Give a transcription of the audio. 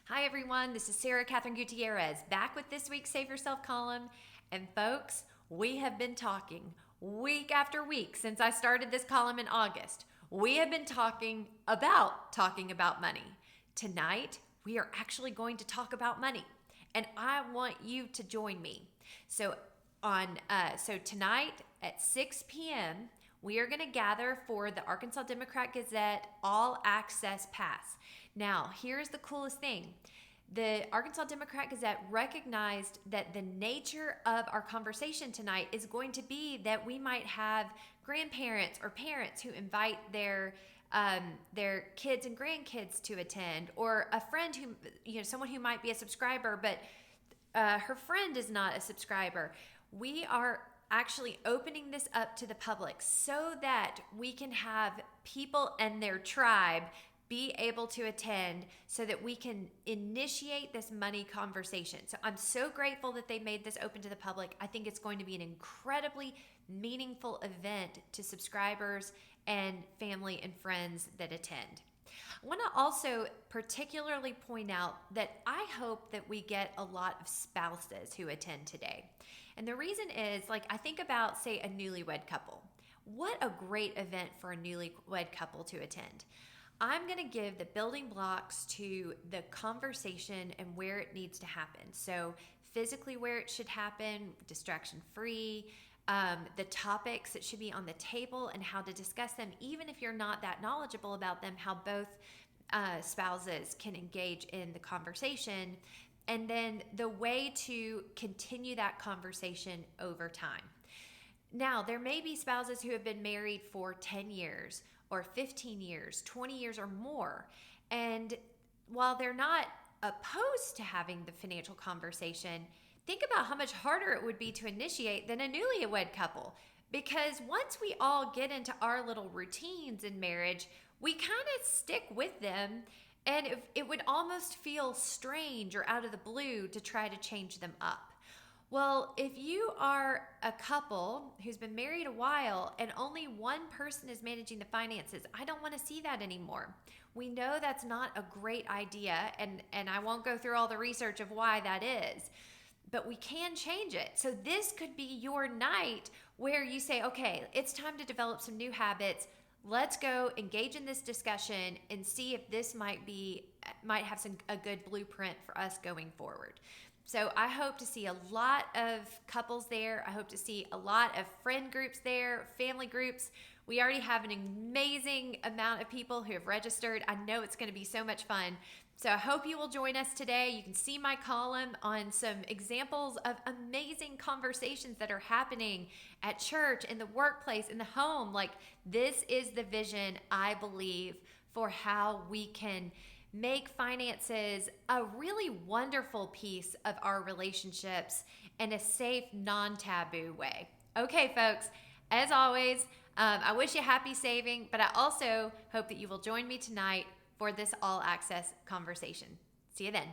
Hi everyone, this is Sarah Catherine Gutierrez back with this week's Save Yourself column. And folks, we have been talking week after week since I started this column in August. We have been talking about money. Tonight, we are actually going to talk about money, and I want you to join me. So tonight at 6 p.m. we are going to gather for the Arkansas Democrat Gazette All Access Pass. Now, here's the coolest thing. The Arkansas Democrat Gazette recognized that the nature of our conversation tonight is going to be that we might have grandparents or parents who invite their kids and grandkids to attend, or a friend who, someone who might be a subscriber, but her friend is not a subscriber. We are actually opening this up to the public so that we can have people and their tribe be able to attend so that we can initiate this money conversation. So I'm so grateful that they made this open to the public. I think it's going to be an incredibly meaningful event to subscribers and family and friends that attend. I want to also particularly point out that I hope that we get a lot of spouses who attend today. And the reason is, I think about, say, a newlywed couple. What a great event for a newlywed couple to attend. I'm going to give the building blocks to the conversation and where it needs to happen. So physically where it should happen, distraction-free, the topics that should be on the table and how to discuss them, even if you're not that knowledgeable about them, how both spouses can engage in the conversation, and then the way to continue that conversation over time. Now, there may be spouses who have been married for 10 years or 15 years, 20 years or more. And while they're not opposed to having the financial conversation, think about how much harder it would be to initiate than a newlywed couple. Because once we all get into our little routines in marriage, we kind of stick with them, and it would almost feel strange or out of the blue to try to change them up. Well, if you are a couple who's been married a while and only one person is managing the finances, I don't want to see that anymore. We know that's not a great idea, and I won't go through all the research of why that is, but we can change it. So this could be your night where you say, okay, it's time to develop some new habits. Let's go engage in this discussion and see if this might have a good blueprint for us going forward. So I hope to see a lot of couples there. I hope to see a lot of friend groups there, family groups. We already have an amazing amount of people who have registered. I know it's going to be so much fun. So I hope you will join us today. You can see my column on some examples of amazing conversations that are happening at church, in the workplace, in the home. This is the vision, I believe, for how we can make finances a really wonderful piece of our relationships in a safe, non-taboo way. Okay, folks, as always, I wish you happy saving, but I also hope that you will join me tonight for this all-access conversation. See you then.